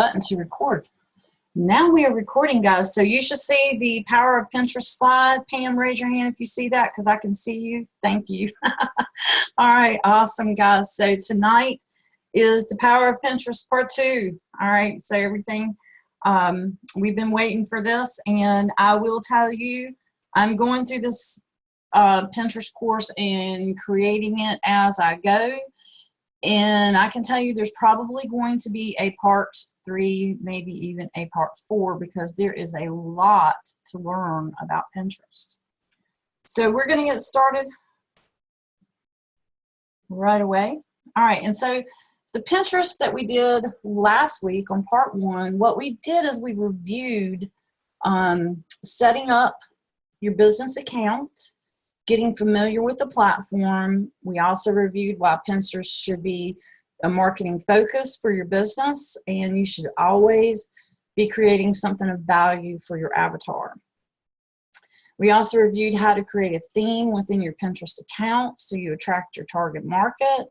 button to record. Now we are recording, guys. So you should see the power of Pinterest slide. Pam, raise your hand if you see that, because I can see you. Thank you. All right, awesome, guys. So tonight is the power of Pinterest part 2. All right, so everything, we've been waiting for this, and I will tell you, I'm going through this Pinterest course and creating it as I go. And I can tell you there's probably going to be a part 3, maybe even a part 4, because there is a lot to learn about Pinterest. So we're going to get started right away. All right, and so the Pinterest that we did last week on part 1, what we did is we reviewed setting up your business account, getting familiar with the platform. We also reviewed why Pinterest should be a marketing focus for your business, and you should always be creating something of value for your avatar. We also reviewed how to create a theme within your Pinterest account so you attract your target market.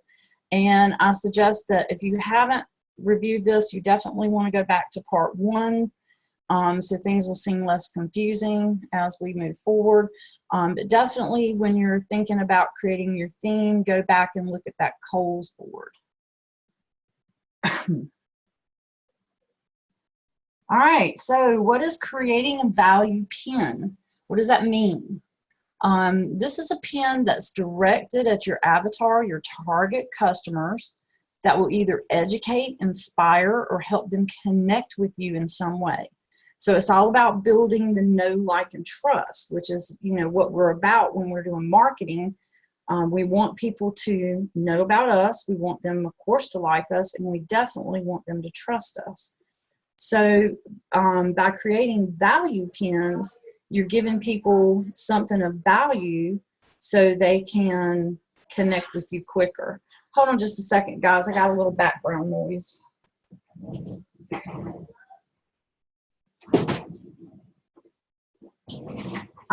And I suggest that if you haven't reviewed this, you definitely want to go back to part 1. So things will seem less confusing as we move forward. But definitely when you're thinking about creating your theme, go back and look at that Coles board. All right, so what is creating a value pin? What does that mean? This is a pin that's directed at your avatar, your target customers, that will either educate, inspire, or help them connect with you in some way. So it's all about building the know, like, and trust, which is, you know, what we're about when we're doing marketing. We want people to know about us. We want them, of course, to like us, and we definitely want them to trust us. So by creating value pins, you're giving people something of value so they can connect with you quicker. Hold on just a second, guys. I got a little background noise.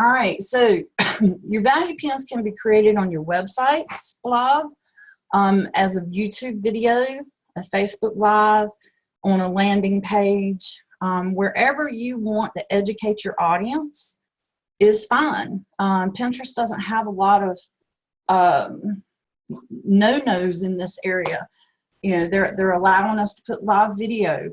All right, so your value pins can be created on your website, blog, as a YouTube video, a Facebook Live, on a landing page, wherever you want to educate your audience is fine. Pinterest doesn't have a lot of no-nos in this area. You know, they're allowing us to put live video.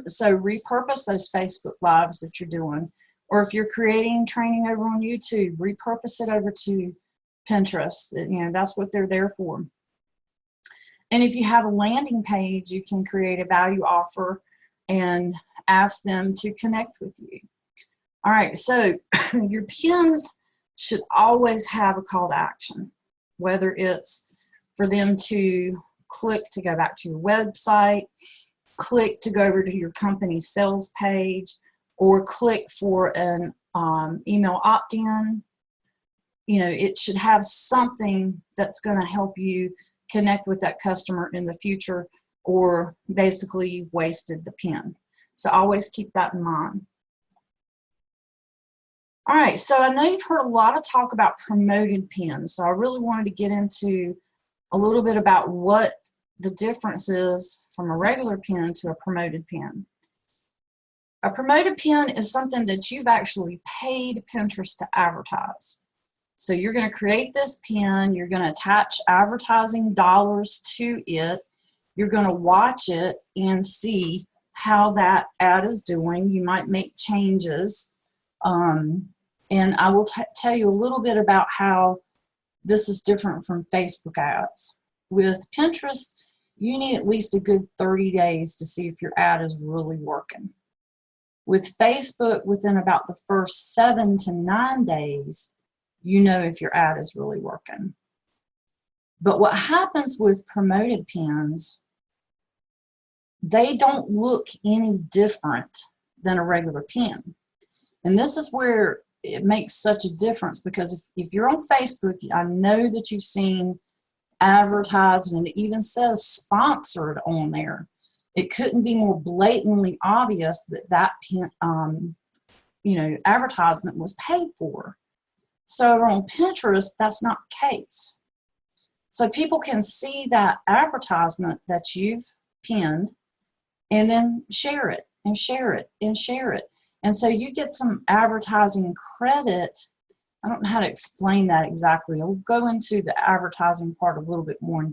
So repurpose those Facebook Lives that you're doing. Or if you're creating training over on YouTube, repurpose it over to Pinterest. You know, that's what they're there for. And if you have a landing page, you can create a value offer and ask them to connect with you. All right, so your pins should always have a call to action, whether it's for them to click to go back to your website, click to go over to your company's sales page, or click for an email opt-in. You know, it should have something that's going to help you connect with that customer in the future, or basically you've wasted the pin. So always keep that in mind. All right, so I know you've heard a lot of talk about promoted pins, so I really wanted to get into a little bit about what the difference is from a regular pin to a promoted pin. A promoted pin is something that you've actually paid Pinterest to advertise. So you're going to create this pin, you're going to attach advertising dollars to it, you're going to watch it and see how that ad is doing. You might make changes. And I will tell you a little bit about how this is different from Facebook ads. With Pinterest, you need at least a good 30 days to see if your ad is really working. With Facebook, within about the first 7 to 9 days, you know if your ad is really working. But what happens with promoted pins, they don't look any different than a regular pin. And this is where it makes such a difference, because if you're on Facebook, I know that you've seen advertising, and it even says sponsored on there. It couldn't be more blatantly obvious that that you know, advertisement was paid for. So on Pinterest, that's not the case. So people can see that advertisement that you've pinned, and then share it and share it and share it. And so you get some advertising credit. I don't know how to explain that exactly. I'll go into the advertising part a little bit more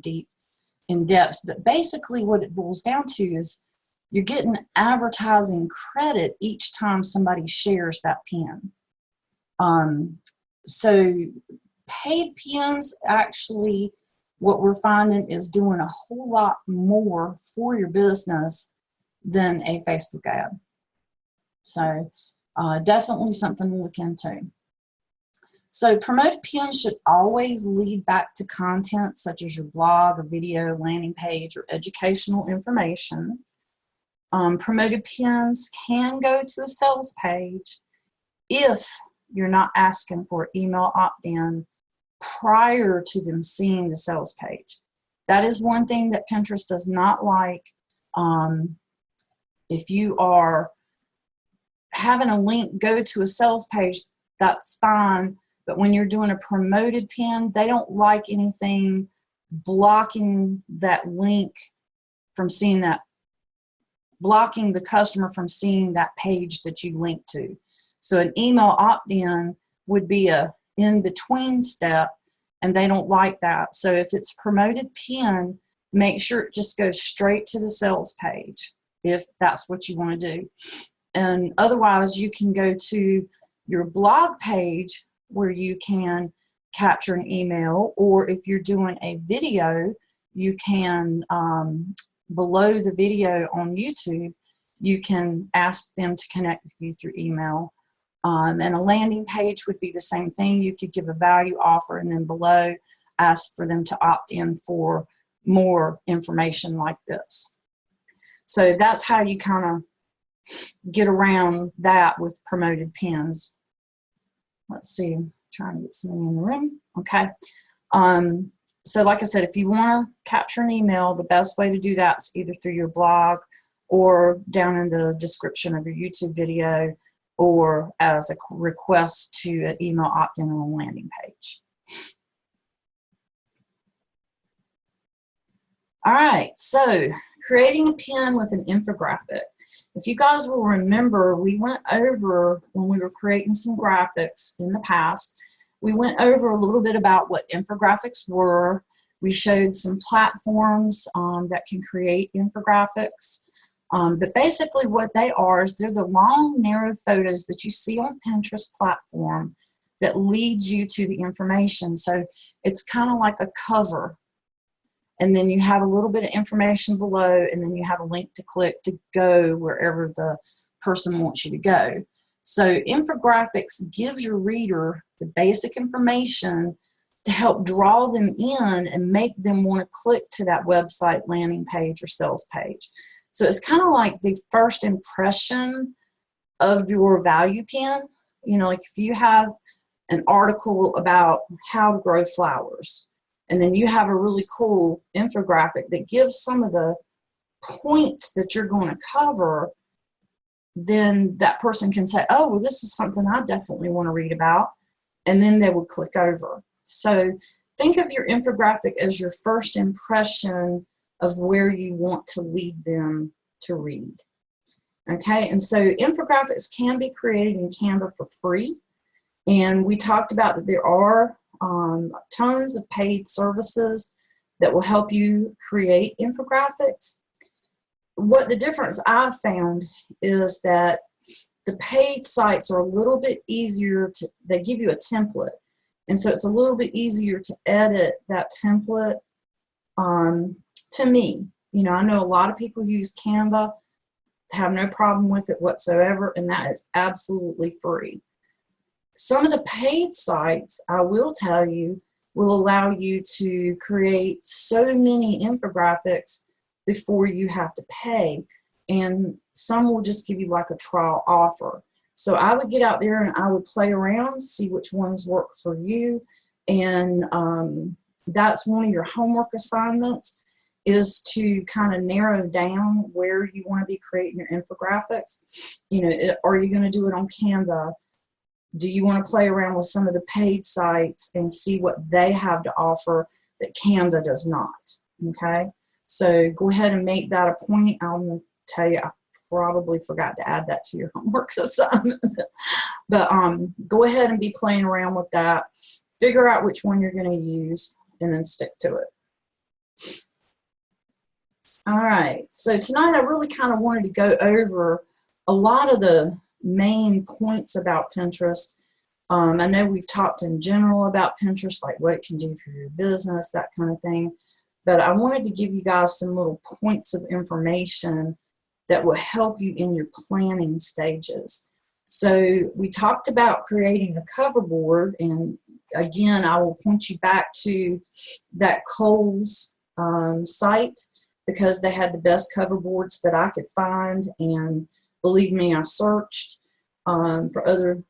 in depth, but basically what it boils down to is you're getting advertising credit each time somebody shares that pin. So paid pins, actually, what we're finding is doing a whole lot more for your business than a Facebook ad. So definitely something to look into. So promoted pins should always lead back to content such as your blog, a video, landing page, or educational information. Promoted pins can go to a sales page if you're not asking for email opt-in prior to them seeing the sales page. That is one thing that Pinterest does not like. If you are having a link go to a sales page, that's fine. But when you're doing a promoted pin, they don't like anything blocking that link from seeing that, blocking the customer from seeing that page that you link to. So an email opt-in would be a in-between step, and they don't like that. So if it's promoted pin, make sure it just goes straight to the sales page if that's what you want to do. And otherwise, you can go to your blog page where you can capture an email, or if you're doing a video, you can, below the video on YouTube, you can ask them to connect with you through email. And a landing page would be the same thing. You could give a value offer and then below ask for them to opt in for more information like this. So that's how you kind of get around that with promoted pins. Let's see, I'm trying to get somebody in the room. Okay. So like I said, if you want to capture an email, the best way to do that is either through your blog or down in the description of your YouTube video, or as a request to an email opt-in on a landing page. All right, so creating a pin with an infographic. If you guys will remember, we went over, when we were creating some graphics in the past, we went over a little bit about what infographics were. We showed some platforms that can create infographics. But basically what they are is they're the long, narrow photos that you see on Pinterest platform that leads you to the information. So it's kind of like a cover. And then you have a little bit of information below, and then you have a link to click to go wherever the person wants you to go. So infographics gives your reader the basic information to help draw them in and make them want to click to that website, landing page, or sales page. So it's kind of like the first impression of your value pin. You know, like if you have an article about how to grow flowers, and then you have a really cool infographic that gives some of the points that you're going to cover, then that person can say, oh, well, this is something I definitely want to read about, and then they will click over. So think of your infographic as your first impression of where you want to lead them to read. Okay, and so infographics can be created in Canva for free, and we talked about that there are tons of paid services that will help you create infographics. What the difference I've found is that the paid sites are a little bit easier to, they give you a template, and so it's a little bit easier to edit that template. To me, you know, I know a lot of people use Canva, have no problem with it whatsoever, and that is absolutely free. Some of the paid sites, I will tell you, will allow you to create so many infographics before you have to pay, and some will just give you like a trial offer. So I would get out there and I would play around, see which ones work for you, and that's one of your homework assignments, is to kind of narrow down where you want to be creating your infographics. You know, are you going to do it on Canva? Do you want to play around with some of the paid sites and see what they have to offer that Canva does not? Okay, so go ahead and make that a point. I'm going to tell you I probably forgot to add that to your homework assignment. But go ahead and be playing around with that. Figure out which one you're going to use and then stick to it. All right, so tonight I really kind of wanted to go over a lot of the main points about Pinterest. I know we've talked in general about Pinterest, like what it can do for your business, that kind of thing. But I wanted to give you guys some little points of information that will help you in your planning stages. So we talked about creating a cover board, and again, I will point you back to that Kohl's site, because they had the best cover boards that I could find, and believe me, I searched for other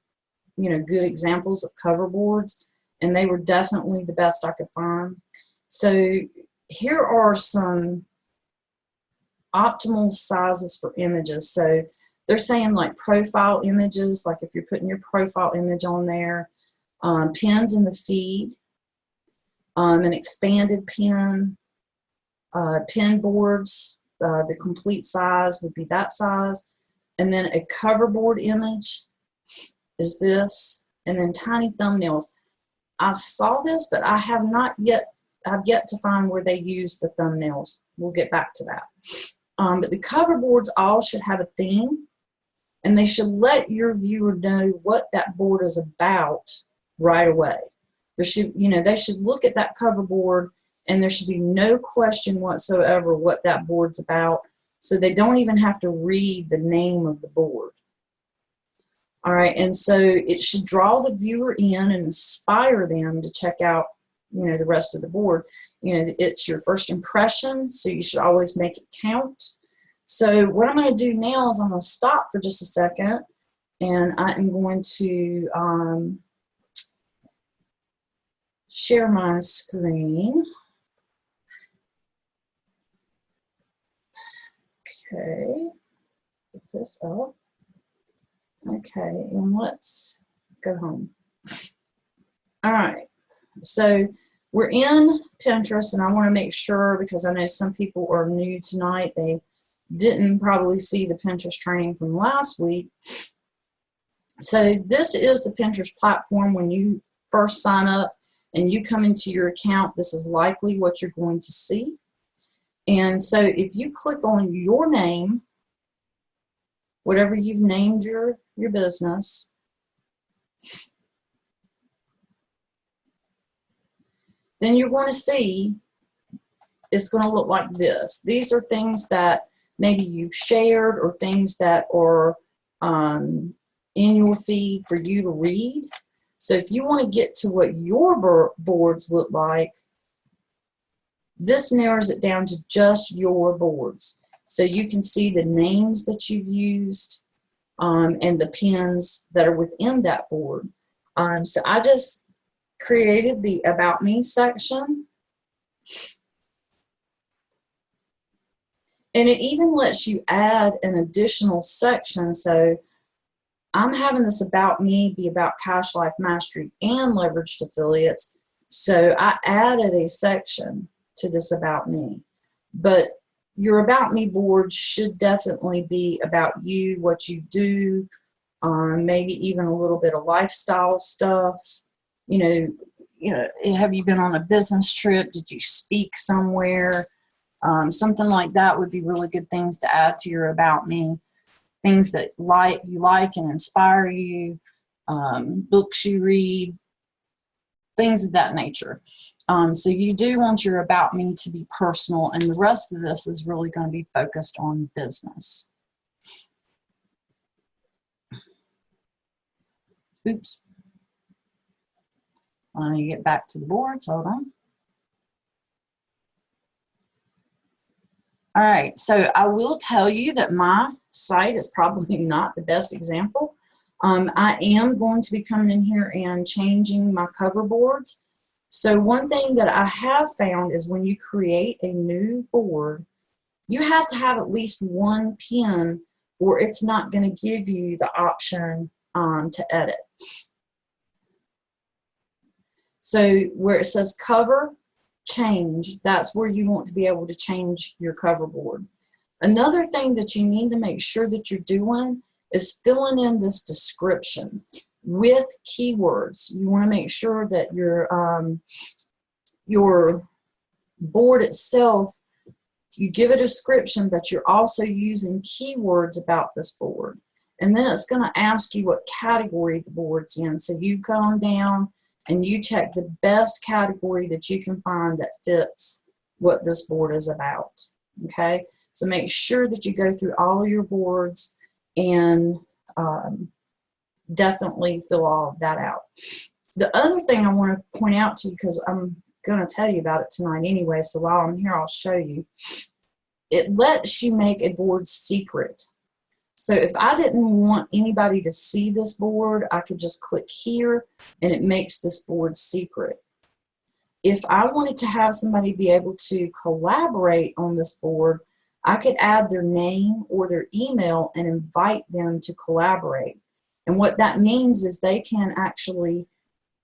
good examples of cover boards, and they were definitely the best I could find. So here are some optimal sizes for images. So they're saying like profile images, like if you're putting your profile image on there, pins in the feed, an expanded pin, pin boards, the complete size would be that size, and then a cover board image is this, and then tiny thumbnails. I saw this, but I have not yet, I've yet to find where they use the thumbnails. We'll get back to that. But the cover boards all should have a theme, and they should let your viewer know what that board is about right away. There should, they should look at that cover board, and there should be no question whatsoever what that board's about, so they don't even have to read the name of the board. All right, and so it should draw the viewer in and inspire them to check out, the rest of the board. It's your first impression, so you should always make it count. So what I'm going to do now is I'm going to stop for just a second, and I am going to share my screen. Okay, get this up. Okay, and let's go home. All right, so we're in Pinterest, and I want to make sure, because I know some people are new tonight, they didn't probably see the Pinterest training from last week. So this is the Pinterest platform. When you first sign up and you come into your account, this is likely what you're going to see. And so if you click on your name, whatever you've named your business, then you're going to see it's going to look like this. These are things that maybe you've shared, or things that are in your feed for you to read. So if you want to get to what your boards look like, this narrows it down to just your boards. So you can see the names that you've used, and the pins that are within that board. So I just created the About Me section. And it even lets you add an additional section. So I'm having this About Me be about Cash Life Mastery and leveraged affiliates. So I added a section to this About Me. But your About Me board should definitely be about you, what you do, maybe even a little bit of lifestyle stuff. Have you been on a business trip? Did you speak somewhere? Something like that would be really good things to add to your About Me. Things that you like and inspire you, books you read, things of that nature. So you do want your About Me to be personal, and the rest of this is really going to be focused on business. Oops. Let me get back to the boards. Hold on. All right, so I will tell you that my site is probably not the best example. I am going to be coming in here and changing my cover boards. So one thing that I have found is when you create a new board, you have to have at least one pin, or it's not going to give you the option to edit. So where it says cover, change, that's where you want to be able to change your cover board. Another thing that you need to make sure that you're doing is filling in this description with keywords. You want to make sure that your board itself, you give a description, but you're also using keywords about this board. And then it's going to ask you what category the board's in. So you come down and you check the best category that you can find that fits what this board is about. Okay? So make sure that you go through all of your boards and definitely fill all of that out. The other thing I want to point out to you, because I'm going to tell you about it tonight anyway, so while I'm here I'll show you. It lets you make a board secret. So if I didn't want anybody to see this board, I could just click here and it makes this board secret. If I wanted to have somebody be able to collaborate on this board, I could add their name or their email and invite them to collaborate. And what that means is they can actually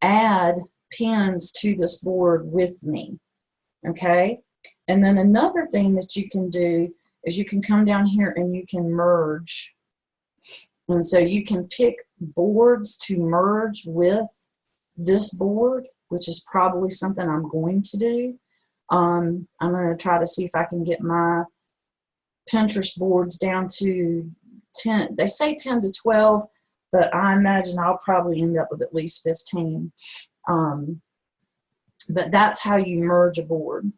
add pins to this board with me. Okay? And then another thing that you can do is you can come down here and you can merge. And so you can pick boards to merge with this board, which is probably something I'm going to do. I'm going to try to see if I can get my Pinterest boards down to 10. They say 10 to 12, but I imagine I'll probably end up with at least 15. But that's how you merge a board.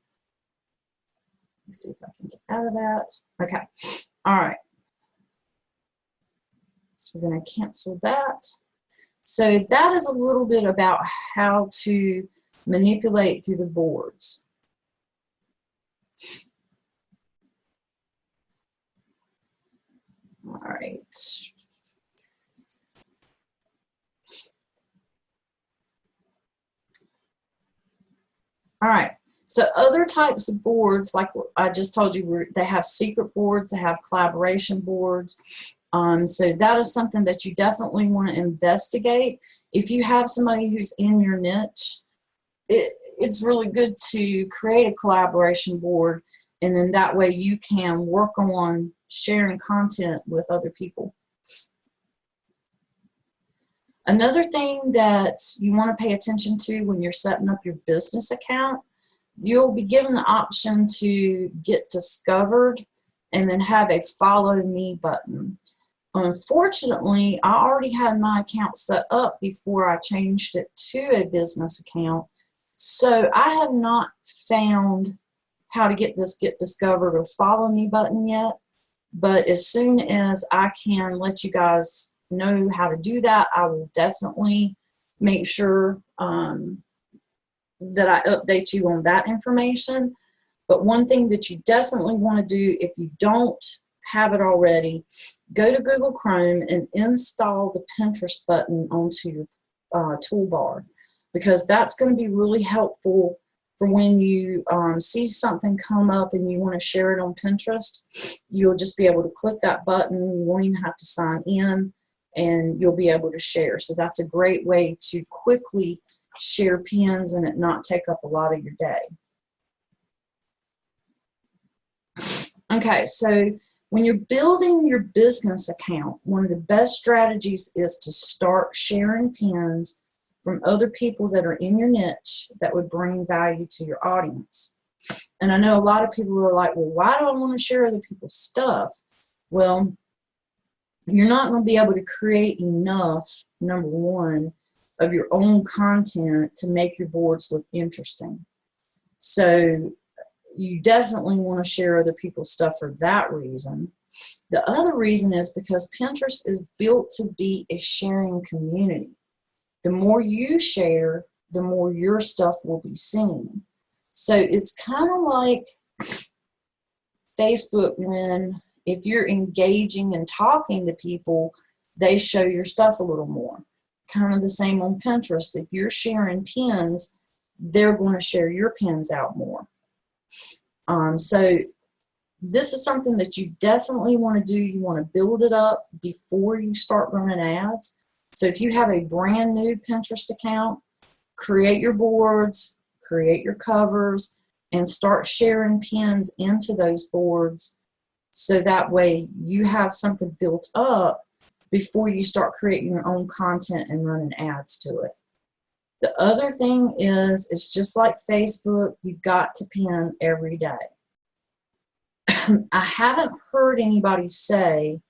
Let's see if I can get out of that. Okay. All right. So we're going to cancel that. So that is a little bit about how to manipulate through the boards. All right. All right. So other types of boards, like I just told you, they have secret boards, they have collaboration boards. So that is something that you definitely want to investigate. If you have somebody who's in your niche, it's really good to create a collaboration board, and then that way you can work on sharing content with other people. Another thing that you want to pay attention to when you're setting up your business account, you'll be given the option to get discovered and then have a follow me button. Unfortunately, I already had my account set up before I changed it to a business account. So I have not found how to get this get discovered or follow me button yet. But as soon as I can let you guys know how to do that, I will definitely make sure that I update you on that information. But one thing that you definitely want to do, if you don't have it already, go to Google Chrome and install the Pinterest button onto your toolbar, because that's going to be really helpful for when you see something come up and you want to share it on Pinterest. You'll just be able to click that button. You won't even have to sign in, and you'll be able to share. So that's a great way to quickly share pins and it not take up a lot of your day. Okay, so when you're building your business account, one of the best strategies is to start sharing pins from other people that are in your niche that would bring value to your audience. And I know a lot of people are like, well, why do I want to share other people's stuff? Well, you're not going to be able to create enough, number one, of your own content to make your boards look interesting. So you definitely want to share other people's stuff for that reason. The other reason is because Pinterest is built to be a sharing community. The more you share, the more your stuff will be seen. So it's kind of like Facebook, when if you're engaging and talking to people, they show your stuff a little more. Kind of the same on Pinterest. If you're sharing pins, they're going to share your pins out more. So this is something that you definitely want to do. You want to build it up before you start running ads. So if you have a brand new Pinterest account, create your boards, create your covers, and start sharing pins into those boards So that way you have something built up before you start creating your own content and running ads to it. The other thing is, it's just like Facebook, you've got to pin every day. I haven't heard anybody say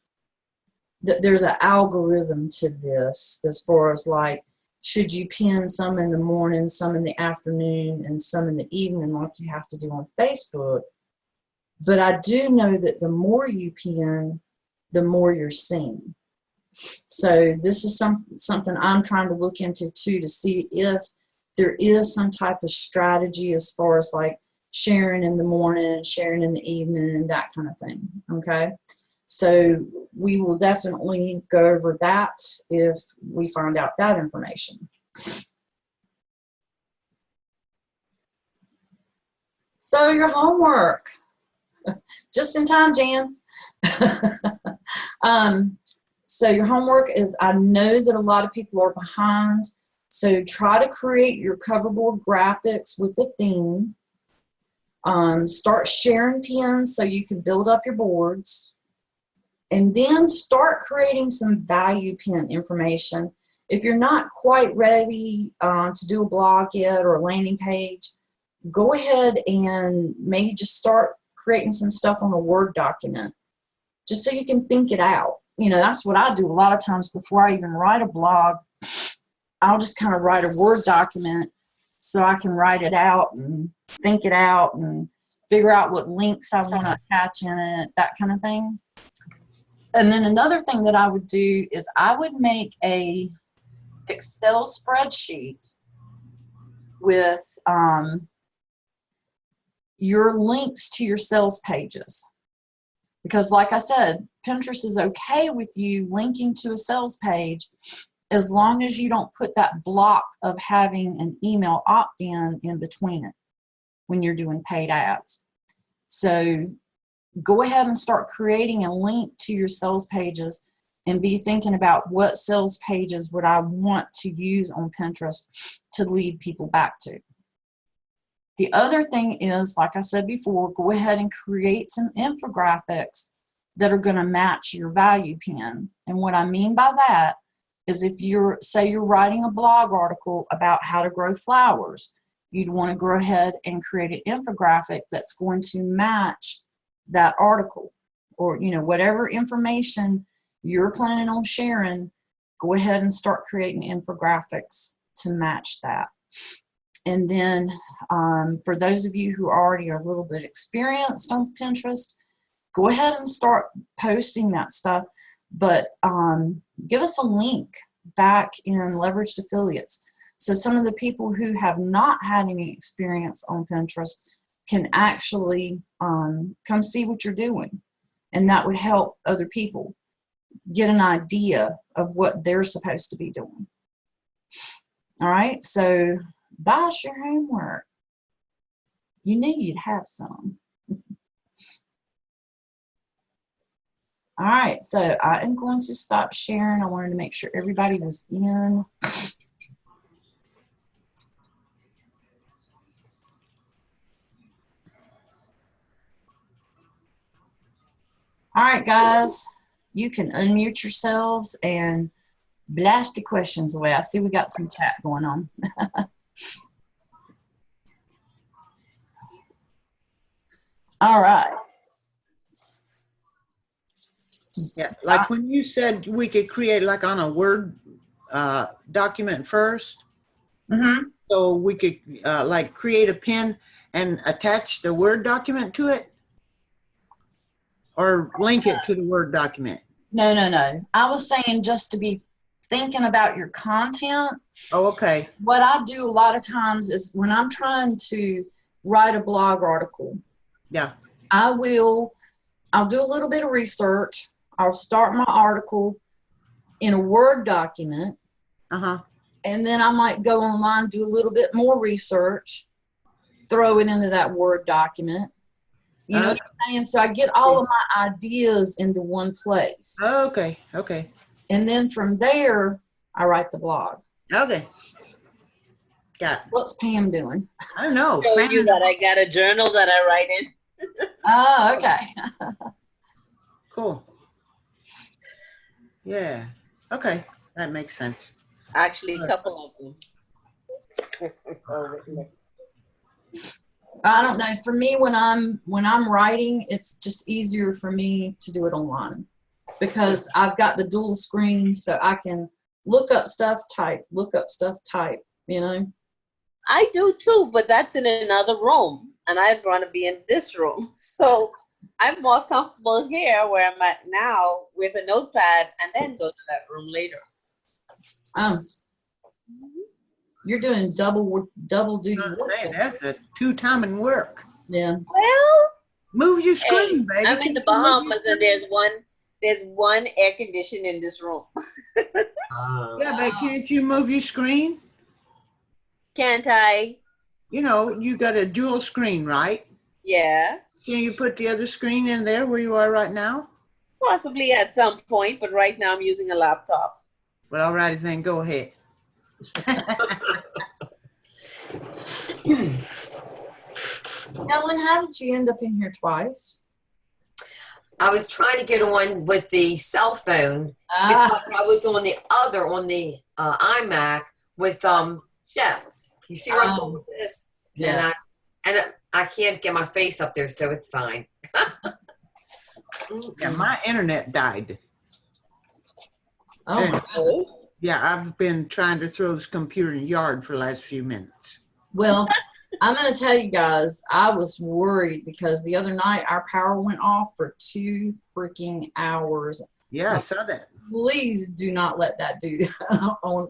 that there's an algorithm to this as far as like, should you pin some in the morning, some in the afternoon, and some in the evening like you have to do on Facebook. But I do know that the more you pin, the more you're seen. So this is something I'm trying to look into too, to see if there is some type of strategy as far as like sharing in the morning, sharing in the evening, that kind of thing. Okay. So we will definitely go over that if we find out that information. So your homework, just in time, Jan. So your homework is, I know that a lot of people are behind, so try to create your cover board graphics with the theme. Start sharing pins so you can build up your boards. And then start creating some value pin information. If you're not quite ready to do a blog yet or a landing page, go ahead and maybe just start creating some stuff on a Word document, just so you can think it out. You know, that's what I do a lot of times before I even write a blog. I'll just kind of write a Word document so I can write it out and think it out and figure out what links I want to attach in it, that kind of thing. And then another thing that I would do is I would make a Excel spreadsheet with your links to your sales pages. Because like I said, Pinterest is okay with you linking to a sales page as long as you don't put that block of having an email opt-in in between it when you're doing paid ads. So go ahead and start creating a link to your sales pages and be thinking about what sales pages would I want to use on Pinterest to lead people back to. The other thing is, like I said before, go ahead and create some infographics that are going to match your value pin. And what I mean by that is, if you're, say you're writing a blog article about how to grow flowers, you'd want to go ahead and create an infographic that's going to match that article, or you know, whatever information you're planning on sharing, go ahead and start creating infographics to match that. And then for those of you who already are a little bit experienced on Pinterest, go ahead and start posting that stuff, but give us a link back in Leveraged Affiliates, so some of the people who have not had any experience on Pinterest can actually come see what you're doing, and that would help other people get an idea of what they're supposed to be doing. All right, so that's your homework. You knew you'd have some. All right, so I am going to stop sharing. I wanted to make sure everybody was in. All right, guys, you can unmute yourselves and blast the questions away. I see we got some chat going on. All right. Yeah, like when you said we could create like on a Word document first. Mm-hmm. So we could like create a pin and attach the Word document to it, or link it to the Word document. No, no, no. I was saying just to be thinking about your content. Oh, okay. What I do a lot of times is when I'm trying to write a blog article, Yeah. I'll do a little bit of research. I'll start my article in a Word document. Uh-huh. And then I might go online, do a little bit more research, throw it into that Word document. You know what I'm saying? So I get all of my ideas into one place. Okay. Okay. And then from there, I write the blog. Okay. Got it. What's Pam doing? I don't know. Show you that I got a journal that I write in. Oh, okay. Cool. Yeah. Okay. That makes sense. Actually, a couple of them. It's over here. I don't know. For me, when I'm writing, it's just easier for me to do it online because I've got the dual screen, so I can look up stuff, type, look up stuff, type. You know. I do too, but that's in another room, and I'd want to be in this room. So I'm more comfortable here where I'm at now with a notepad, and then go to that room later. You're doing double duty work. Hey, that's a two-timing work. Yeah. Well, Move your hey, screen, baby. I'm in the Bahamas, and there's one air condition in this room. Yeah, but can't you move your screen? Can't I? You know, you got a dual screen, right? Yeah, Can you put the other screen in there where you are right now? possibly at some point, but right now I'm using a laptop. Well, all righty then, go ahead. Ellen, how did you end up in here twice? I was trying to get on with the cell phone Ah, because I was on the iMac with Chef. You see where I'm going with this? yeah. And I can't get my face up there, so it's fine. Yeah, my internet died. Oh, my goodness. Yeah, I've been trying to throw this computer in the yard for the last few minutes. Well, I'm going to tell you guys, I was worried because the other night our power went off for 2 freaking hours. Yeah, I saw that. Please do not let that do on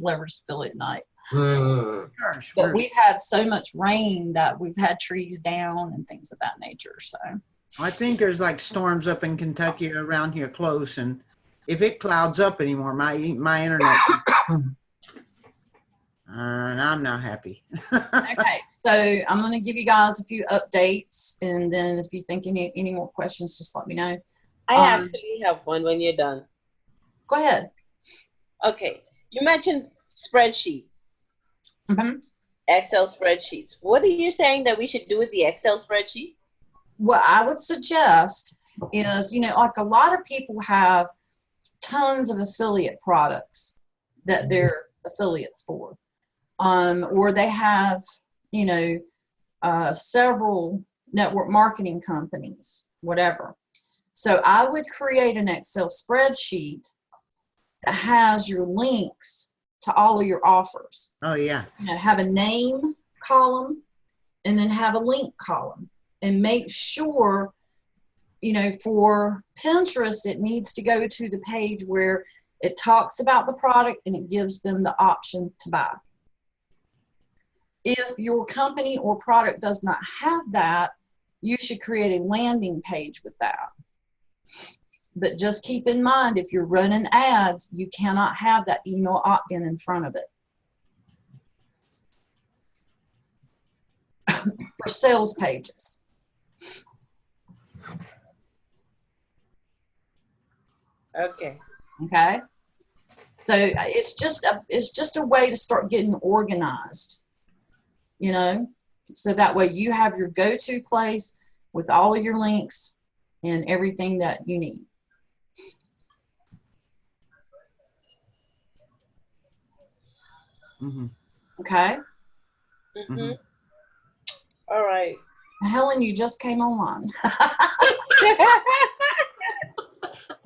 leveraged affiliate night. Gosh, But we've had so much rain that we've had trees down and things of that nature. So I think there's like storms up in Kentucky around here close, and if it clouds up anymore, my internet, and I'm not happy. okay, so I'm going to give you guys a few updates, and then if you think any more questions, just let me know. I actually have one when you're done. Go ahead. Okay, you mentioned spreadsheets, Mhm. Excel spreadsheets. What are you saying that we should do with the Excel spreadsheet? What I would suggest is, like a lot of people have tons of affiliate products that they're affiliates for, or they have, several network marketing companies, whatever. So I would create an Excel spreadsheet that has your links to all of your offers. Oh, yeah. Have a name column and then have a link column, and make sure, for Pinterest, it needs to go to the page where it talks about the product and it gives them the option to buy. If your company or product does not have that, you should create a landing page with that. But just keep in mind, if you're running ads, you cannot have that email opt-in in front of it. For sales pages. Okay. Okay. So it's just a way to start getting organized, so that way you have your go-to place with all of your links and everything that you need. Mm-hmm. Okay. Mm-hmm. All right. Helen, you just came online.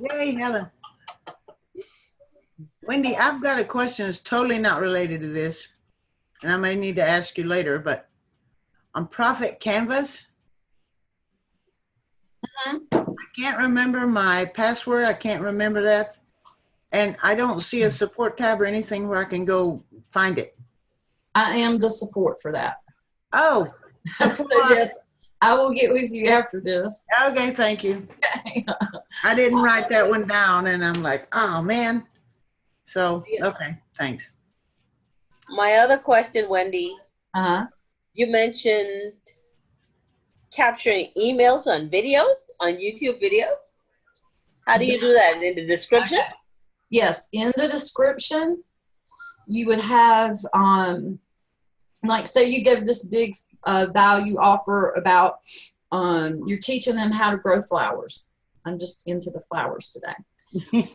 Yay, Helen. Wendy, I've got a question that's totally not related to this, and I may need to ask you later, but on Profit Canvas, I can't remember my password. I can't remember that. And I don't see a support tab or anything where I can go find it. I am the support for that. Oh. So yes, I will get with you after this. Okay, thank you. I didn't write that one down, and I'm like, oh, man. So, okay, thanks. My other question, Wendy, You mentioned capturing emails on videos, on YouTube videos. How do you do that? In the description? Okay. Yes, in the description, you would have, like, say you give this big value offer about you're teaching them how to grow flowers. I'm just into the flowers today.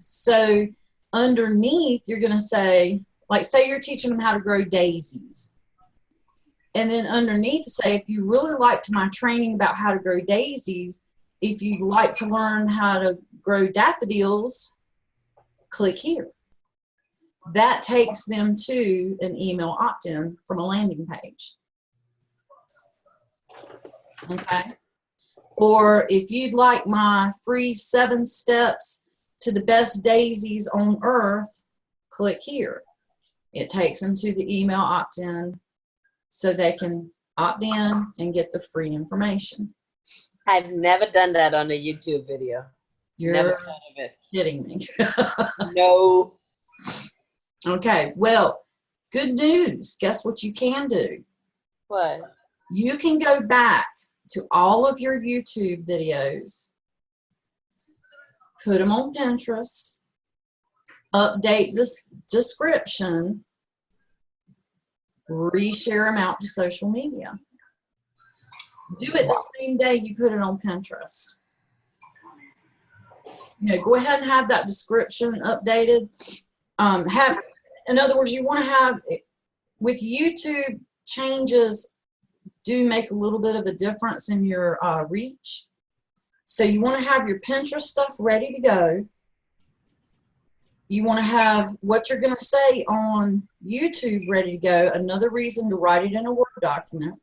So underneath, you're going to say, like, say you're teaching them how to grow daisies. And then underneath, say, if you really liked my training about how to grow daisies, if you'd like to learn how to grow daffodils, click here. That takes them to an email opt-in from a landing page. Okay. Or if you'd like my free 7 steps to the best daisies on earth, click here. It takes them to the email opt-in so they can opt in and get the free information. I've never done that on a YouTube video. Never You're heard of it. kidding me. No. Okay, well, good news. Guess what you can do? What? You can go back to all of your YouTube videos, put them on Pinterest, update this description, reshare them out to social media. Do it the same day you put it on Pinterest. You know, go ahead and have that description updated. In other words, you want to have, with YouTube, changes do make a little bit of a difference in your reach. So you want to have your Pinterest stuff ready to go. You want to have what you're going to say on YouTube ready to go. Another reason to write it in a Word document.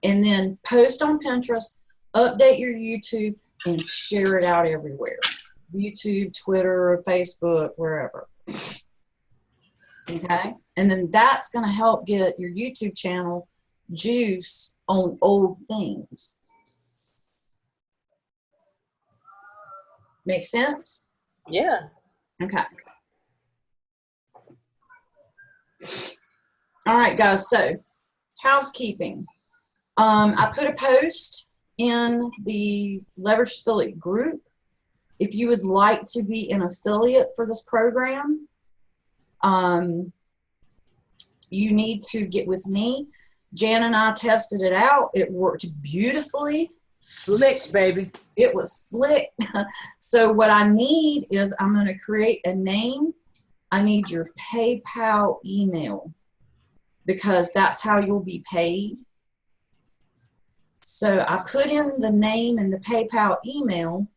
And then post on Pinterest, update your YouTube, and share it out everywhere. YouTube, Twitter, Facebook, wherever. Okay? And then that's going to help get your YouTube channel juice on old things. Make sense? Yeah. Okay. All right, guys. So, housekeeping. I put a post in the Leverage Affiliate group. If you would like to be an affiliate for this program, you need to get with me. Jan and I tested it out. It worked beautifully. Slick, baby. It was slick. So what I need is I'm going to create a name. I need your PayPal email because that's how you'll be paid. So I put in the name and the PayPal email,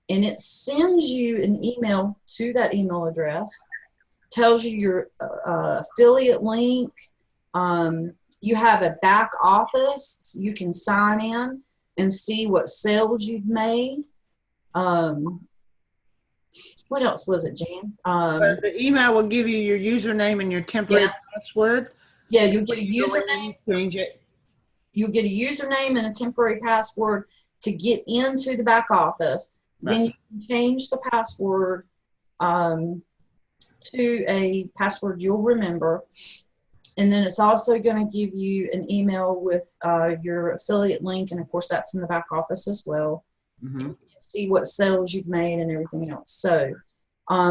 and it sends you an email to that email address, tells you your affiliate link. You have a back office. You can sign in and see what sales you've made. What else was it, Jan? The email will give you your username and your temporary password. Yeah, you'll get a Go in username. and change it. You'll get a username and a temporary password to get into the back office. Right. Then you can change the password to a password you'll remember. And then it's also going to give you an email with your affiliate link. And of course, that's in the back office as well. Mm-hmm. See what sales you've made and everything else. So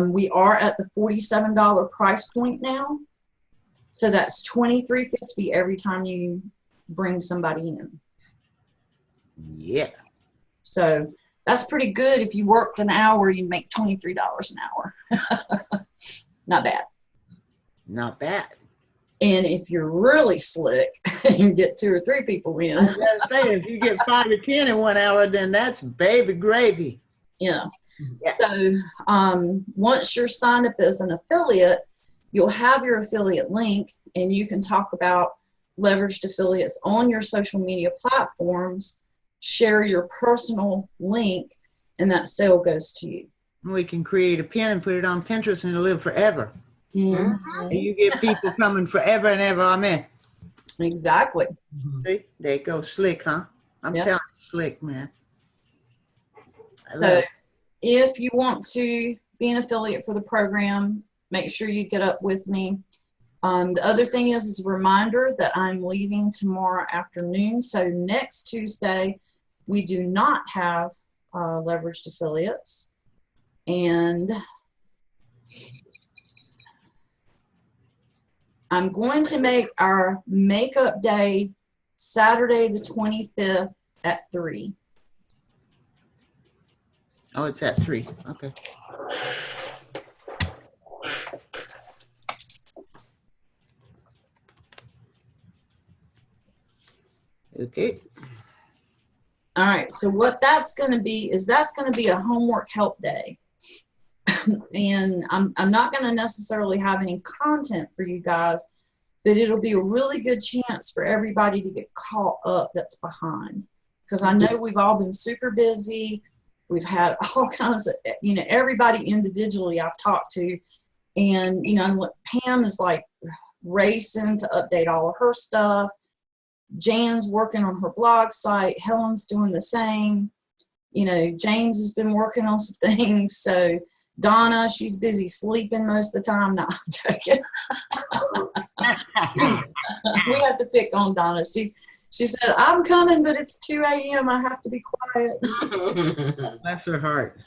we are at the $47 price point now. So that's $23.50 every time you bring somebody in. Yeah. So that's pretty good. If you worked an hour, you make $23 an hour. Not bad. Not bad. And if you're really slick, you get 2 or 3 people in. I was going to say, if you get 5 or 10 in 1 hour, then that's baby gravy. Yeah. Yeah. So once you're signed up as an affiliate, you'll have your affiliate link, and you can talk about leveraged affiliates on your social media platforms, share your personal link, and that sale goes to you. We can create a pin and put it on Pinterest, and it'll live forever. Mm-hmm. And you get people coming forever and ever. Amen. Exactly. See, there you go. Slick, huh? I'm Yep. telling you, slick, man. I love So it. if you want to be an affiliate for the program, make sure you get up with me. The other thing is a reminder that I'm leaving tomorrow afternoon. So next Tuesday, we do not have leveraged affiliates. And I'm going to make our makeup day Saturday the 25th at 3. Oh, it's at 3. Okay. Okay. All right, so what that's going to be is that's going to be a homework help day. And I'm not going to necessarily have any content for you guys, but it'll be a really good chance for everybody to get caught up that's behind. Because I know we've all been super busy. We've had all kinds of, everybody individually I've talked to. And, Pam is like racing to update all of her stuff. Jan's working on her blog site. Helen's doing the same. James has been working on some things. So Donna, she's busy sleeping most of the time. No, I'm joking. We have to pick on Donna. She said, I'm coming, but it's 2 a.m. I have to be quiet. Bless her heart.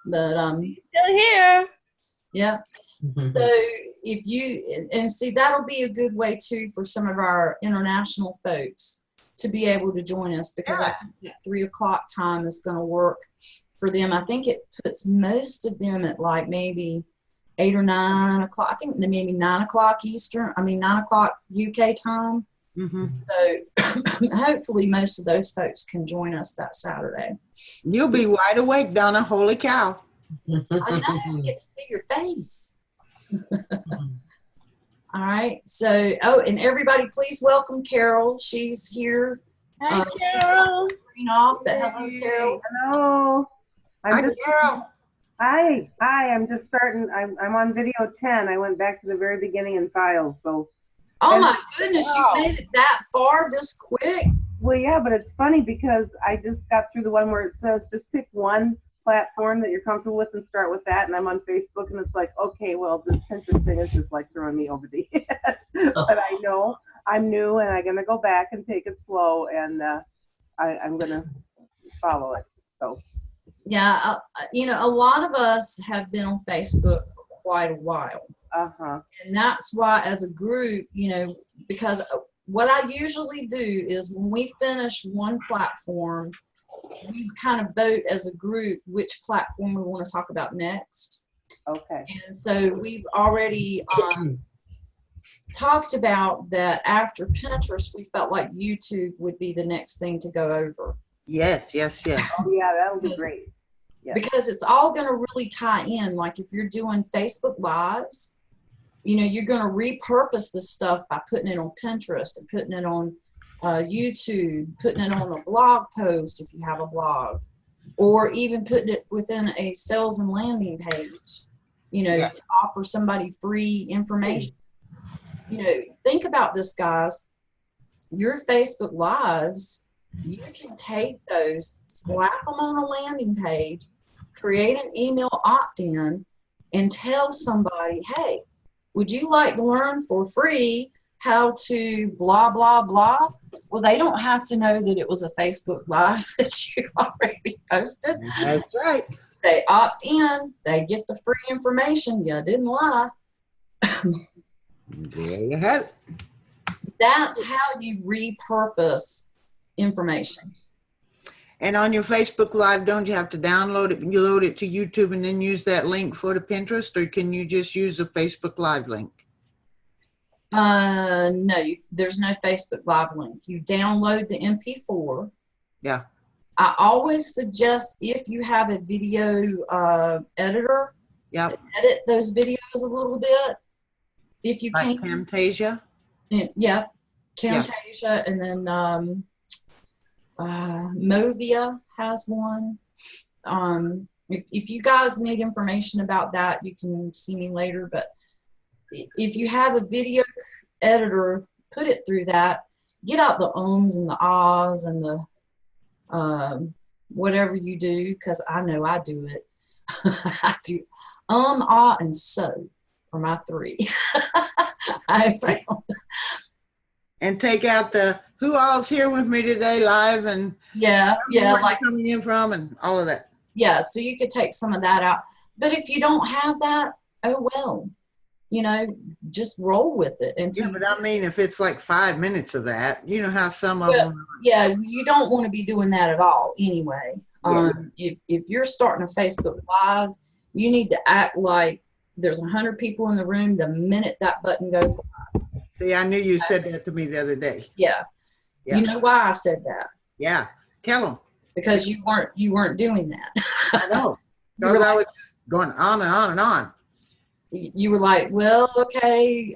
But Still here. yeah. So if you, and see, that'll be a good way too for some of our international folks to be able to join us, because I think that 3 o'clock time is going to work for them. I think it puts most of them at like maybe 8 or 9 o'clock. I think maybe 9 o'clock Eastern, 9 o'clock UK time. Mm-hmm. So hopefully most of those folks can join us that Saturday. You'll be wide awake, Donna. Holy cow. I know, you get to see your face. All right. So, and everybody, please welcome Carol. She's here. Hi, Carol. She's off, but hello, Carol. Hello. Hi, Carol. Hi. I'm just starting. I'm on video 10. I went back to the very beginning and filed. So. Oh my goodness, you made it that far this quick? Well, yeah, but it's funny because I just got through the one where it says just pick one platform that you're comfortable with and start with that. And I'm on Facebook, and it's like, okay, well, this Pinterest thing is just like throwing me over the head. But I know I'm new, and I'm going to go back and take it slow, and I'm going to follow it. So. Yeah, a lot of us have been on Facebook for quite a while. Uh-huh. And that's why as a group, because what I usually do is when we finish one platform, we kind of vote as a group which platform we want to talk about next. Okay. And so we've already talked about that after Pinterest, we felt like YouTube would be the next thing to go over. Yes. Oh, yeah, that'll be great. Yes. Because it's all going to really tie in. Like if you're doing Facebook Lives, you're going to repurpose this stuff by putting it on Pinterest and putting it on YouTube, putting it on a blog post if you have a blog, or even putting it within a sales and landing page, to offer somebody free information. Think about this, guys. Your Facebook Lives, you can take those, slap them on a landing page, create an email opt-in, and tell somebody, hey, would you like to learn for free how to blah, blah, blah? Well, they don't have to know that it was a Facebook Live that you already posted. That's right. They opt in. They get the free information. You didn't lie. There you have it. That's how you repurpose information. And on your Facebook Live, don't you have to download it? You load it to YouTube and then use that link for the Pinterest, or can you just use a Facebook Live link? No, there's no Facebook Live link. You download the MP4. Yeah. I always suggest if you have a video editor, Yep. to edit those videos a little bit. If you Like can. Camtasia? Yeah. Camtasia, and then Movia has one. If you guys need information about that, you can see me later. But if you have a video editor, put it through that. Get out the ums and the ahs and the whatever you do, because I know I do it. I do ah, and so are my 3. I found. And take out the who all's here with me today live and Yeah, where like you're coming in from and all of that. yeah. So you could take some of that out. But if you don't have that, oh well. you know, just roll with it. Yeah, but I mean, if it's like 5 minutes of that, you know how some of Well, them. yeah, you don't want to be doing that at all anyway. Yeah. If you're starting a Facebook Live, you need to act like there's 100 people in the room the minute that button goes live. See, I knew you said that to me the other day. Yeah. Yeah. You know why I said that? Yeah. Tell them. Because you weren't doing that. I know. You were Because I like- was just going on and on and on. You were like, well, okay,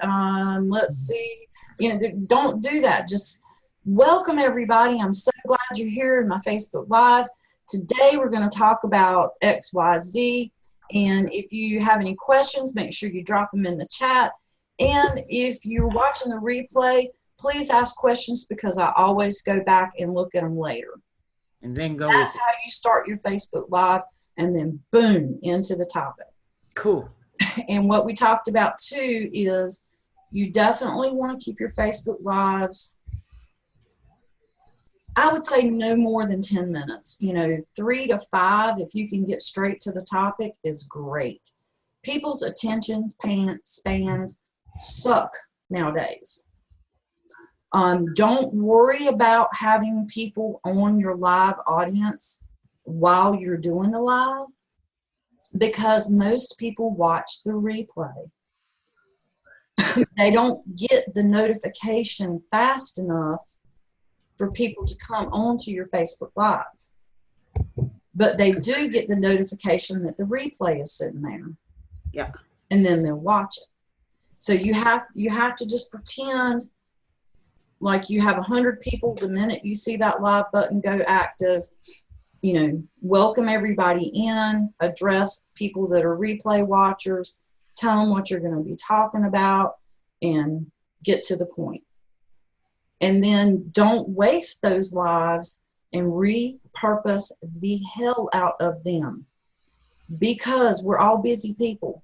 let's see. You know, don't do that. Just welcome everybody. I'm so glad you're here in my Facebook Live. Today we're going to talk about XYZ. And if you have any questions, make sure you drop them in the chat. And if you're watching the replay, please ask questions because I always go back and look at them later. And then go That's with how you start your Facebook Live, and then boom, into the topic. cool. And what we talked about too is you definitely want to keep your Facebook Lives, I would say no more than 10 minutes. You know, 3 to 5, if you can get straight to the topic, is great. People's attention spans suck nowadays. Don't worry about having people on your live audience while you're doing the live, because most people watch the replay. They don't get the notification fast enough for people to come onto your Facebook Live. But they do get the notification that the replay is sitting there. Yeah. And then they'll watch it. So you have to just pretend like you have 100 people the minute you see that live button go active. You know, welcome everybody in, address people that are replay watchers, tell them what you're going to be talking about, and get to the point. And then don't waste those lives and repurpose the hell out of them, because we're all busy people.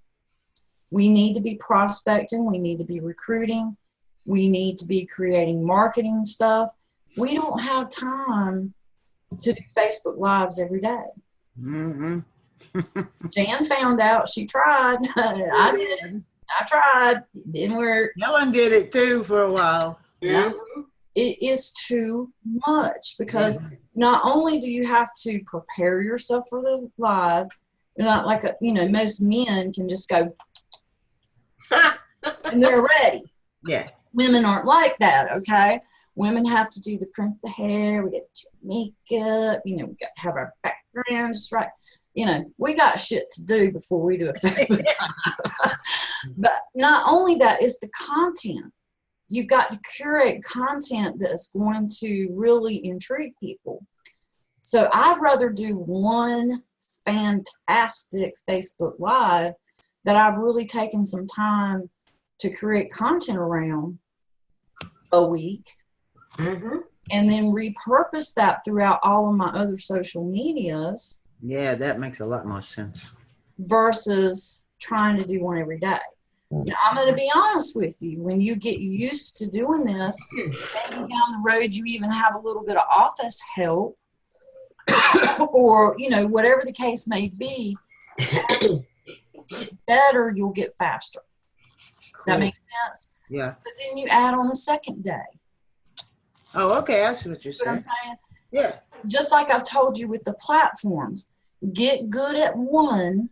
We need to be prospecting. We need to be recruiting. We need to be creating marketing stuff. We don't have time to do Facebook Lives every day. Mm-hmm. Jan found out. She tried. I did. I tried. Didn't work. Helen did it too for a while. Mhm. It is too much, because not only do you have to prepare yourself for the live, you're not like most men can just go and they're ready. Yeah. Women aren't like that, okay? Women have to do the primp the hair, we get to makeup, we got to have our background just right. We got shit to do before we do a Facebook Live. But not only that, is the content. You've got to curate content that's going to really intrigue people. So I'd rather do one fantastic Facebook Live that I've really taken some time to create content around a week, Mhm. and then repurpose that throughout all of my other social medias Yeah, that makes a lot more sense. versus trying to do one every day. Now, I'm going to be honest with you. When you get used to doing this, maybe down the road you even have a little bit of office help or, whatever the case may be, get better, you'll get faster. That Cool. makes sense? Yeah. But then you add on a second day. Oh, okay. I see what you're You know what I'm saying. saying? Yeah. Just like I've told you with the platforms, get good at one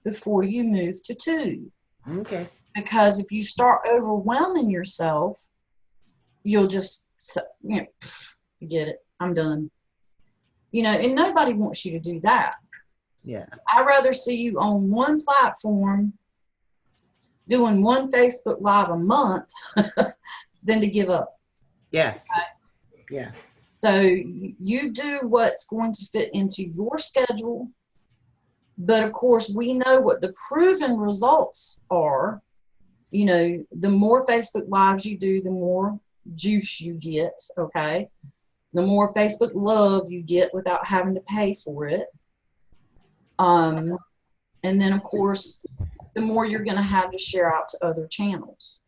before you move to 2. Okay. Because if you start overwhelming yourself, you'll just, forget it. I'm done. And nobody wants you to do that. Yeah. I'd rather see you on one platform doing one Facebook Live a month than to give up. Yeah. Yeah. So you do what's going to fit into your schedule. But of course, we know what the proven results are. The more Facebook Lives you do, the more juice you get, okay? The more Facebook love you get without having to pay for it. And then, of course, the more you're going to have to share out to other channels.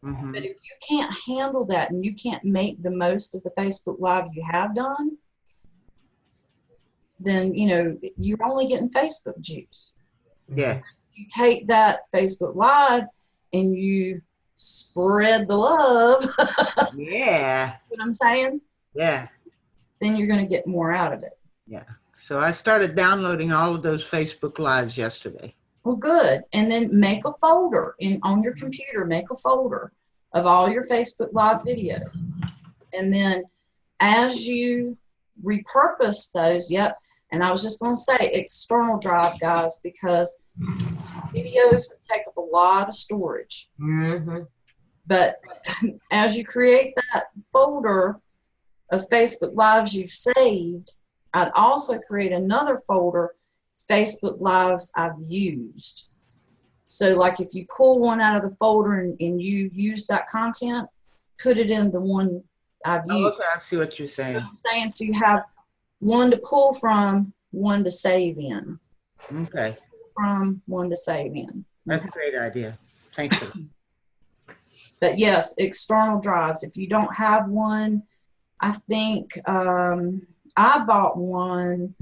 Mm-hmm. But if you can't handle that and you can't make the most of the Facebook Live you have done, then, you're only getting Facebook juice. Yeah. You take that Facebook Live and you spread the love, Yeah. what I'm saying, Yeah. then you're going to get more out of it. Yeah. So I started downloading all of those Facebook Lives yesterday. Well, good. And then make a folder on your computer, make a folder of all your Facebook Live videos. And then as you repurpose those, yep. And I was just going to say external drive, guys, because videos take up a lot of storage. Mm-hmm. But as you create that folder of Facebook Lives you've saved, I'd also create another folder, Facebook Lives I've used. So like if you pull one out of the folder and you use that content, put it in the one I've Oh, used. okay, I see what you're You know saying. what I'm saying? So you have one to pull from, one to save in. Okay. From, one to save in. That's a great idea. Thanks. But yes, external drives. If you don't have one, I think I bought one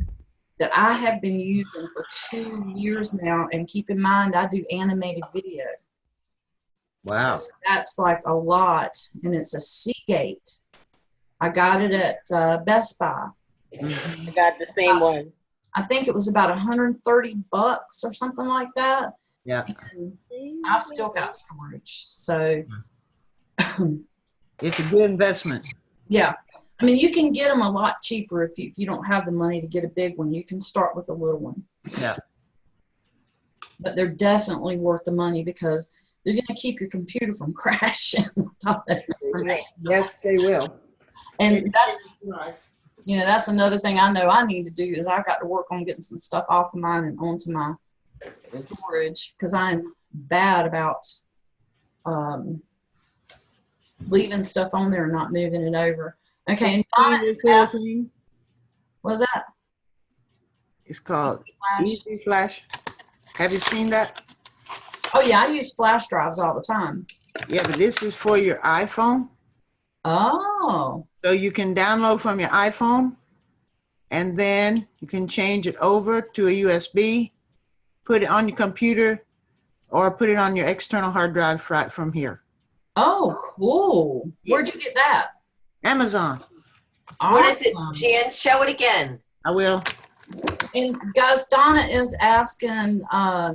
that I have been using for 2 years now. And keep in mind, I do animated videos. Wow. So that's like a lot. And it's a Seagate. I got it at Best Buy. I got the same one. I think it was about $130 or something like that. Yeah. And I've still got storage. So It's a good investment. yeah. I mean, you can get them a lot cheaper if you don't have the money to get a big one. You can start with a little one. Yeah. But they're definitely worth the money because they're going to keep your computer from crashing with all that information. Yes, they will. And that's, that's another thing I know I need to do is I've got to work on getting some stuff off of mine and onto my storage because I'm bad about leaving stuff on there and not moving it over. Okay, and Donna is asking, what's that? It's called Flash? Easy Flash. Have you seen that? Oh yeah, I use flash drives all the time. Yeah, but this is for your iPhone. Oh, So you can download from your iPhone and then you can change it over to a USB, put it on your computer, or put it on your external hard drive right from here. oh, cool. Where'd you get that? Amazon. What is it, Awesome. Jan? Show it again. I will. And guys, Donna is asking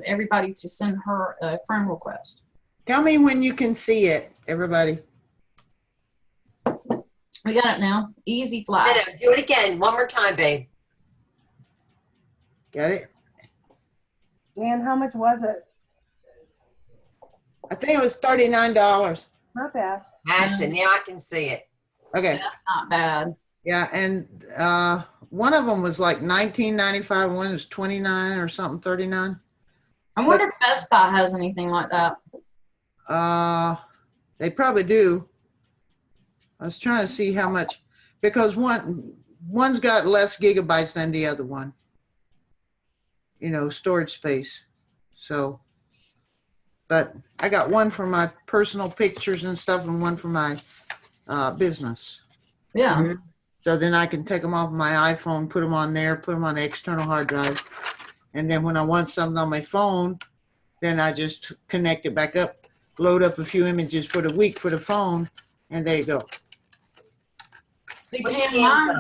everybody to send her a friend request. Tell me when you can see it, everybody. We got it now. Easy flash. No, do it again. One more time, babe. Got it? Dan, how much was it? I think it was $39. Not bad. That's it. Now I can see it. Okay. That's not bad. Yeah, and one of them was like $19.95. One was $29 or something, $39. I wonder if Best Buy has anything like that. They probably do. I was trying to see how much, because one's got less gigabytes than the other one. Storage space. So, but I got one for my personal pictures and stuff and one for my business. Yeah. Mhm. So then I can take them off my iPhone, put them on there, put them on the external hard drive. And then when I want something on my phone, then I just connect it back up, load up a few images for the week for the phone, and there you go. See, What's Pam, Canva?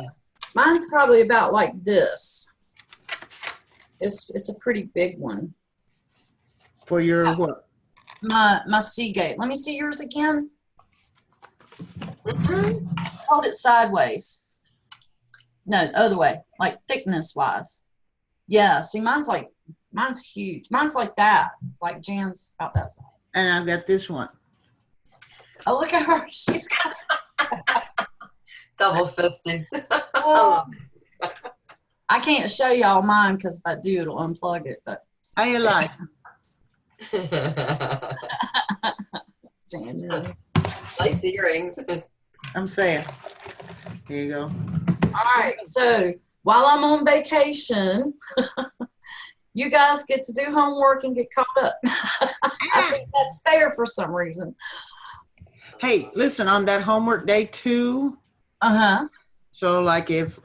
mine's probably about like this. It's a pretty big one. For your what? My Seagate. Let me see yours again. Mhm. Hold it sideways. No, other way, like thickness wise. Yeah, see, mine's huge. Mine's like that, like Jan's about that size. And I've got this one. Oh, look at her. She's got. Double fisted. I can't show y'all mine because if I do, it'll unplug it. But How you like? Jan, really. Nice earrings. I'm saying. Here you go. All right, so while I'm on vacation, you guys get to do homework and get caught up. I think that's fair for some reason. Hey, listen, on that homework day too, Uh-huh. so like if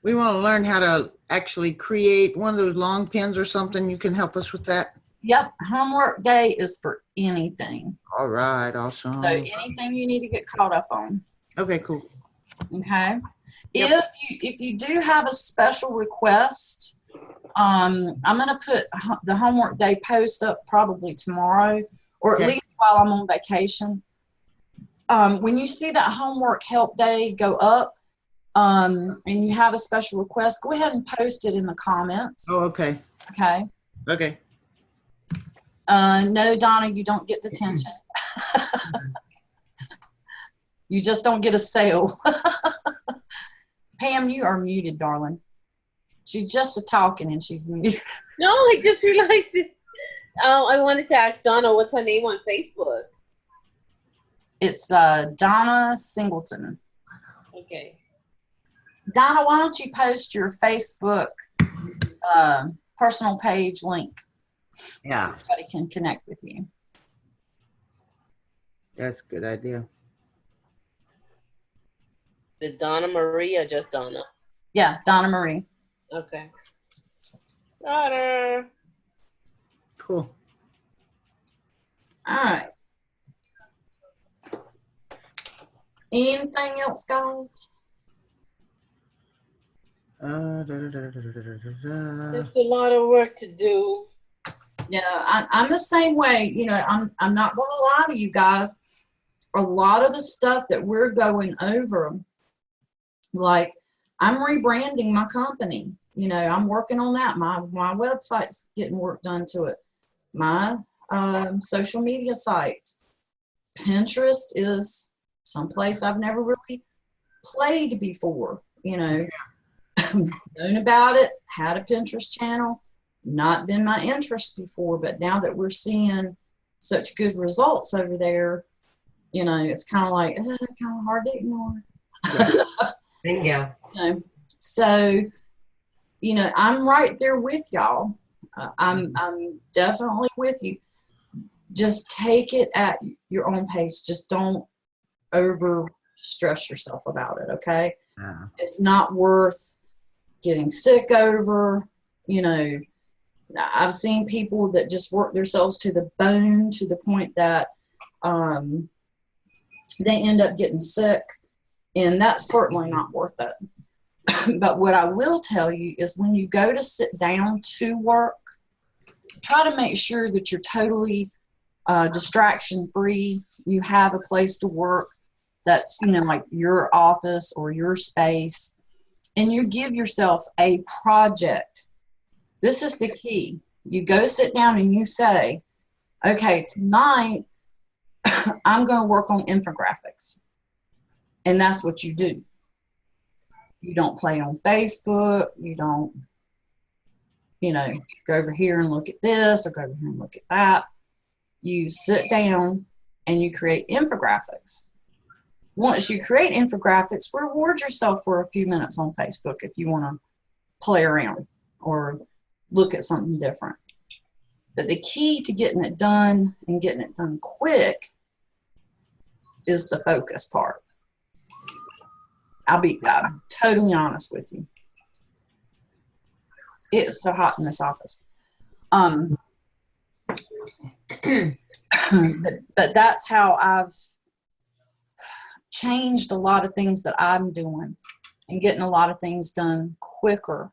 we want to learn how to actually create one of those long pins or something, you can help us with that. Yep, homework day is for anything. All right, awesome. So anything you need to get caught up on. Okay, cool. Okay. Yep. If you do have a special request, I'm gonna put the homework day post up probably tomorrow, or at Okay. least while I'm on vacation. When you see that homework help day go up, and you have a special request, go ahead and post it in the comments. Oh, okay. Okay. Okay. No, Donna, you don't get detention. You just don't get a sale. Pam, you are muted, darling. She's just a talking and she's muted. No, I just realized this. I wanted to ask Donna, what's her name on Facebook? It's Donna Singleton. Okay. Donna, why don't you post your Facebook personal page link Yeah, so everybody can connect with you? that's a good idea. The Donna Marie or just Donna? Yeah, Donna Marie. Okay. Got her. Cool. All right. Anything else, guys? Da, da, da, da, da, da, da. There's a lot of work to do. Yeah, I'm the same way. You know, I'm not going to lie to you guys. A lot of the stuff that we're going over, like I'm rebranding my company. You know, I'm working on that. My website's getting work done to it. My social media sites. Pinterest is someplace I've never really played before. You know, known about it, had a Pinterest channel, not been my interest before, but now that we're seeing such good results over there, you know, it's kind of like kind of hard to ignore. Bingo. You know, so, you know, I'm right there with y'all. I'm definitely with you. Just take it at your own pace. Just don't over stress yourself about it. Okay. Yeah. It's not worth getting sick over. You know, I've seen people that just work themselves to the bone to the point that they end up getting sick, and that's certainly not worth it. But what I will tell you is when you go to sit down to work, try to make sure that you're totally distraction free. You have a place to work that's, you know, like your office or your space, and you give yourself a project. This is the key. You go sit down and you say, okay, tonight I'm going to work on infographics. And that's what you do. You don't play on Facebook. You don't, you know, go over here and look at this or go over here and look at that. You sit down and you create infographics. Once you create infographics, reward yourself for a few minutes on Facebook if you want to play around or look at something different. But the key to getting it done and getting it done quick is the focus part. I'm totally honest with you. It's so hot in this office. But that's how I've changed a lot of things that I'm doing and getting a lot of things done quicker.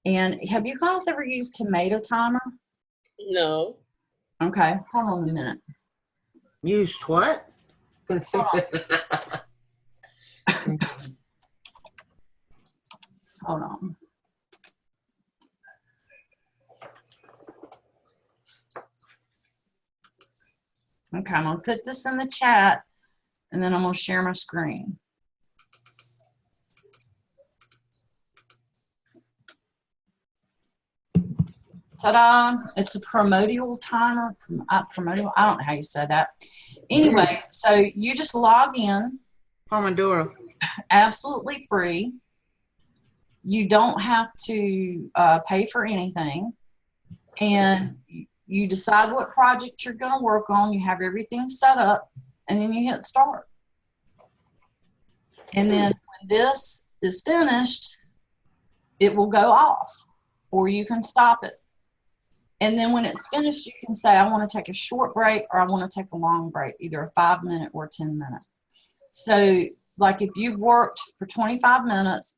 And have you guys ever used Tomato Timer? No. Okay, hold on a minute. Used what? Hold on. Okay, I'm going to put this in the chat, and then I'm going to share my screen. Ta-da! It's a promotional timer. I don't know how you say that. Anyway, so you just log in. Pomodoro. Absolutely free. You don't have to pay for anything. And you decide what project you're going to work on. You have everything set up, and then you hit start. And then when this is finished, it will go off, or you can stop it. And then when it's finished, you can say, I want to take a short break or I want to take a long break, either a 5-minute or a 10-minute. So like if you've worked for 25 minutes,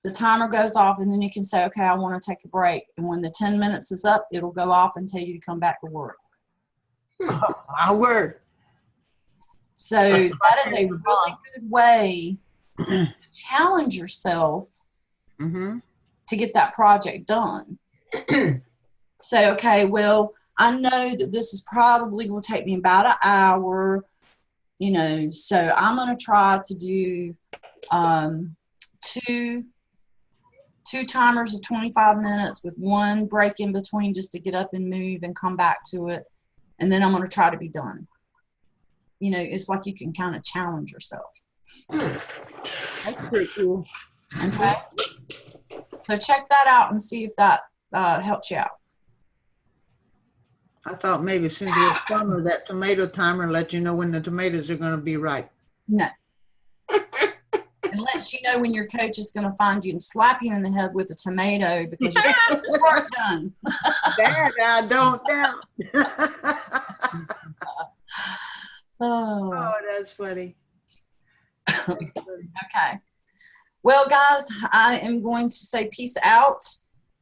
the timer goes off and then you can say, okay, I want to take a break. And when the 10 minutes is up, it'll go off and tell you to come back to work. Oh, my word. So that is a really good way to challenge yourself Mm-hmm. to get that project done. Say, okay, well, I know that this is probably going to take me about an hour, you know, so I'm going to try to do two timers of 25 minutes with one break in between just to get up and move and come back to it. And then I'm going to try to be done. You know, it's like you can kind of challenge yourself. That's pretty cool. Okay. So check that out and see if that helps you out. I thought maybe since it was summer, that tomato timer let you know when the tomatoes are going to be ripe. No. It lets you know when your coach is going to find you and slap you in the head with a tomato because you got your work done. That I don't doubt. Oh, Oh, that's funny. okay. Well, guys, I am going to say peace out.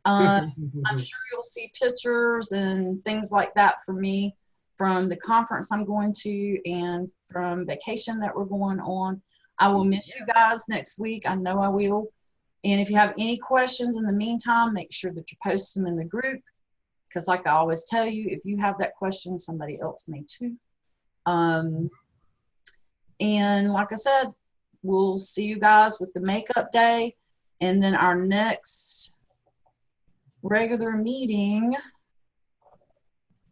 I'm sure you'll see pictures and things like that for me from the conference I'm going to and from vacation that we're going on. I will miss you guys next week. I know I will. And if you have any questions in the meantime, make sure that you post them in the group. Because like I always tell you, if you have that question, somebody else may too. And like I said, we'll see you guys with the makeup day. And then our next regular meeting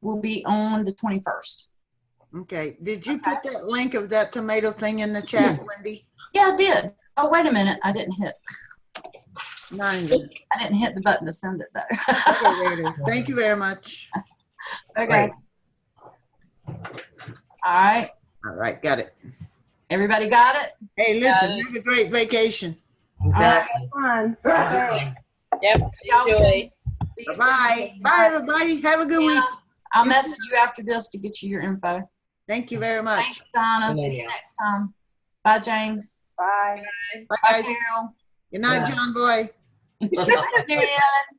will be on the 21st. Okay. Did you put that link of that tomato thing in the chat, Wendy? Yeah, I did. Oh, wait a minute. I didn't hit I the button to send it though. Okay, there it is. Thank you very much. Okay. All right. All right, got it. Everybody got it? Hey, listen, have a great vacation. Exactly. Fun. Yep. Y'all Enjoy. see you Bye. soon. Bye, everybody. Have a good week. I'll message you after this to get you your info. Thank you very much. Thanks, Donna. See you next time. Bye, James. Bye. Bye, Bye, guys. Carol. Good night, Bye. John Boy. Mary Ellen.